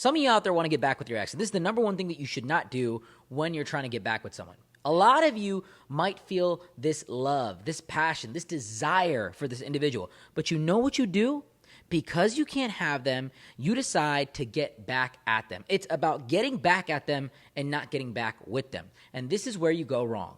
Some of you out there want to get back with your ex, and this is the number one thing that you should not do when you're trying to get back with someone. A lot of you might feel this love, this passion, this desire for this individual, but you know what you do? Because you can't have them, you decide to get back at them. It's about getting back at them and not getting back with them. And this is where you go wrong.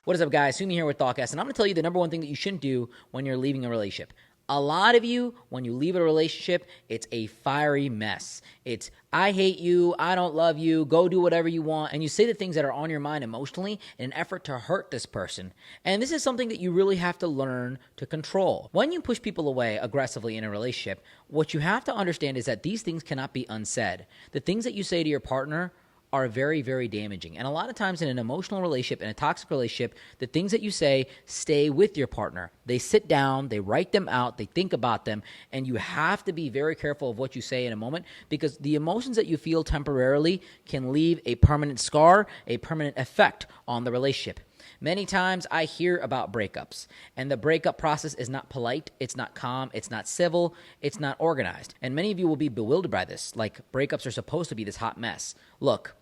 What is up, guys? Sumi here with ThoughtCast, and I'm going to tell you the number one thing that you shouldn't do when you're leaving a relationship. A lot of you, when you leave a relationship, it's a fiery mess. It's, I hate you, I don't love you, go do whatever you want, and you say the things that are on your mind emotionally in an effort to hurt this person. And this is something that you really have to learn to control. When you push people away aggressively in a relationship, what you have to understand is that these things cannot be unsaid. The things that you say to your partner are very, very damaging. And a lot of times in an emotional relationship, in a toxic relationship, the things that you say stay with your partner. They sit down, they write them out, they think about them, and you have to be very careful of what you say in a moment, because the emotions that you feel temporarily can leave a permanent scar, a permanent effect on the relationship. Many times I hear about breakups, and the breakup process is not polite, it's not calm, it's not civil, it's not organized. And many of you will be bewildered by this, like breakups are supposed to be this hot mess. Look,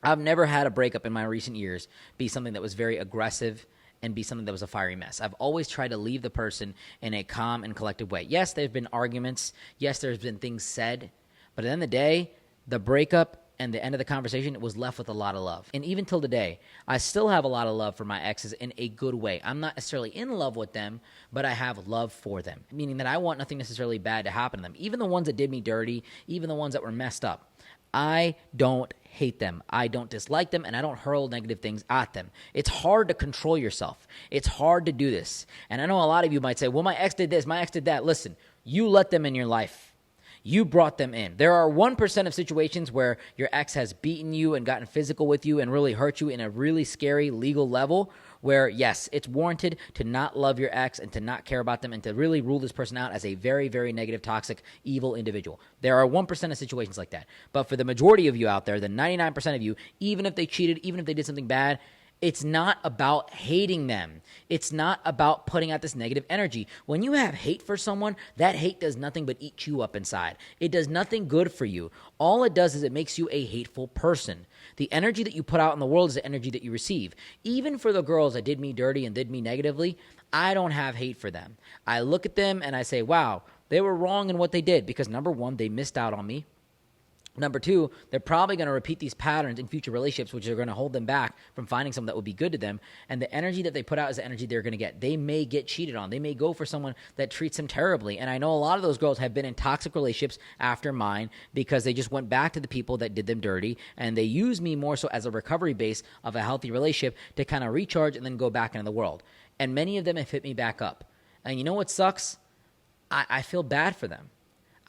I've never had a breakup in my recent years be something that was very aggressive and be something that was a fiery mess. I've always tried to leave the person in a calm and collected way. Yes, there have been arguments. Yes, there's been things said. But at the end of the day, the breakup and the end of the conversation was left with a lot of love. And even till today, I still have a lot of love for my exes in a good way. I'm not necessarily in love with them, but I have love for them, meaning that I want nothing necessarily bad to happen to them. Even the ones that did me dirty, even the ones that were messed up. I don't hate them. I don't dislike them, and I don't hurl negative things at them. It's hard to control yourself. It's hard to do this. And I know a lot of you might say, well, my ex did this, my ex did that. Listen, you let them in your life. You brought them in. There are 1% of situations where your ex has beaten you and gotten physical with you and really hurt you in a really scary legal level where, yes, it's warranted to not love your ex and to not care about them and to really rule this person out as a very, very negative, toxic, evil individual. There are 1% of situations like that. But for the majority of you out there, the 99% of you, even if they cheated, even if they did something bad, it's not about hating them. It's not about putting out this negative energy. When you have hate for someone, that hate does nothing but eat you up inside. It does nothing good for you. All it does is it makes you a hateful person. The energy that you put out in the world is the energy that you receive. Even for the girls that did me dirty and did me negatively, I don't have hate for them. I look at them and I say, wow, they were wrong in what they did because number one, they missed out on me. Number two, they're probably going to repeat these patterns in future relationships, which are going to hold them back from finding someone that would be good to them. And the energy that they put out is the energy they're going to get. They may get cheated on. They may go for someone that treats them terribly. And I know a lot of those girls have been in toxic relationships after mine because they just went back to the people that did them dirty. And they use me more so as a recovery base of a healthy relationship to kind of recharge and then go back into the world. And many of them have hit me back up. And you know what sucks? I feel bad for them.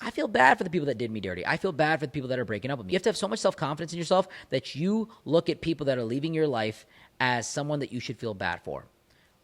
I feel bad for the people that did me dirty. I feel bad for the people that are breaking up with me. You have to have so much self-confidence in yourself that you look at people that are leaving your life as someone that you should feel bad for.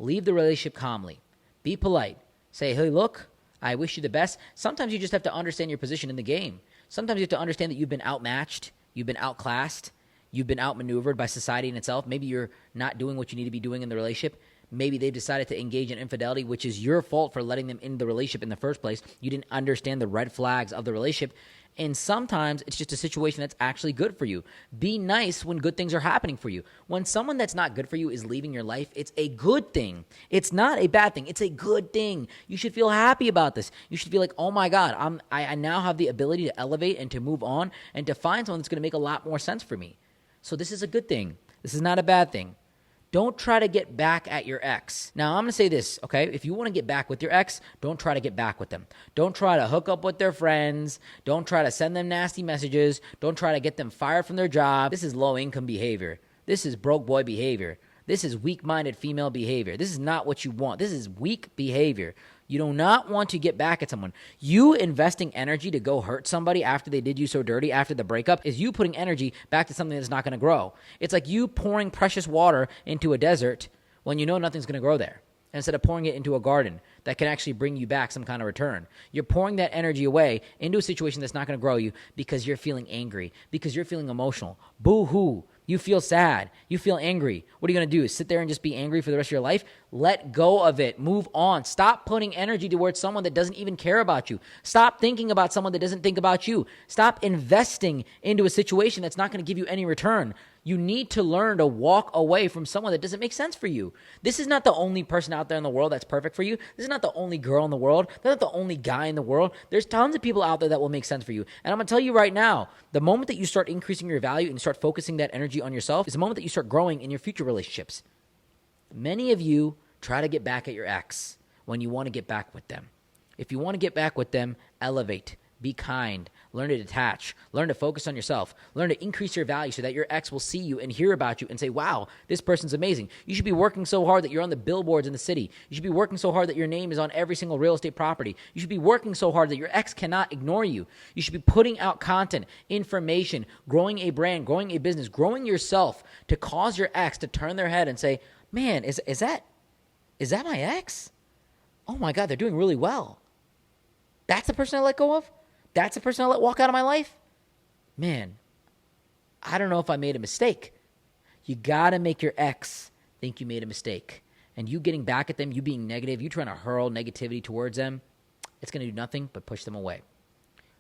Leave the relationship calmly. Be polite. Say, hey, look, I wish you the best. Sometimes you just have to understand your position in the game. Sometimes you have to understand that you've been outmatched, you've been outclassed, you've been outmaneuvered by society in itself. Maybe you're not doing what you need to be doing in the relationship. Maybe they've decided to engage in infidelity, which is your fault for letting them in the relationship in the first place. You didn't understand the red flags of the relationship. And sometimes it's just a situation that's actually good for you. Be nice when good things are happening for you. When someone that's not good for you is leaving your life, it's a good thing. It's not a bad thing. It's a good thing. You should feel happy about this. You should feel like, oh my God, I now have the ability to elevate and to move on and to find someone that's going to make a lot more sense for me. So this is a good thing. This is not a bad thing. Don't try to get back at your ex. Now, I'm going to say this, okay? If you want to get back with your ex, don't try to get back with them. Don't try to hook up with their friends. Don't try to send them nasty messages. Don't try to get them fired from their job. This is low-income behavior. This is broke boy behavior. This is weak-minded female behavior. This is not what you want. This is weak behavior. You do not want to get back at someone. You investing energy to go hurt somebody after they did you so dirty, after the breakup, is you putting energy back to something that's not going to grow. It's like you pouring precious water into a desert when you know nothing's going to grow there. Instead of pouring it into a garden that can actually bring you back some kind of return. You're pouring that energy away into a situation that's not going to grow you because you're feeling angry, because you're feeling emotional. Boo-hoo. You feel sad. You feel angry. What are you going to do? Sit there and just be angry for the rest of your life? Let go of it. Move on. Stop putting energy towards someone that doesn't even care about you. Stop thinking about someone that doesn't think about you. Stop investing into a situation that's not going to give you any return. You need to learn to walk away from someone that doesn't make sense for you. This is not the only person out there in the world that's perfect for you. This is not the only girl in the world. They're not the only guy in the world. There's tons of people out there that will make sense for you. And I'm going to tell you right now, the moment that you start increasing your value and start focusing that energy on yourself is the moment that you start growing in your future relationships. Many of you try to get back at your ex when you want to get back with them. If you want to get back with them, elevate. Be kind. Learn to detach. Learn to focus on yourself. Learn to increase your value so that your ex will see you and hear about you and say, wow, this person's amazing. You should be working so hard that you're on the billboards in the city. You should be working so hard that your name is on every single real estate property. You should be working so hard that your ex cannot ignore you. You should be putting out content, information, growing a brand, growing a business, growing yourself to cause your ex to turn their head and say, man, is that my ex? Oh my God, they're doing really well. That's the person I let go of? That's the person I let walk out of my life? Man, I don't know if I made a mistake. You got to make your ex think you made a mistake. And you getting back at them, you being negative, you trying to hurl negativity towards them, it's going to do nothing but push them away.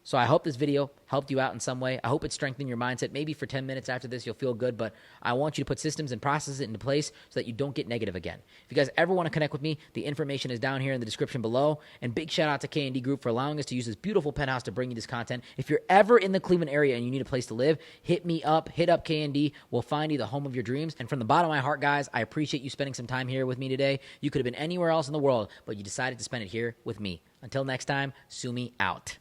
So I hope this video helped you out in some way. I hope it strengthened your mindset. Maybe for 10 minutes after this, you'll feel good, but I want you to put systems and processes into place so that you don't get negative again. If you guys ever want to connect with me, the information is down here in the description below. And big shout out to K&D Group for allowing us to use this beautiful penthouse to bring you this content. If you're ever in the Cleveland area and you need a place to live, hit me up, hit up K&D. We'll find you the home of your dreams. And from the bottom of my heart, guys, I appreciate you spending some time here with me today. You could have been anywhere else in the world, but you decided to spend it here with me. Until next time, Sumi out.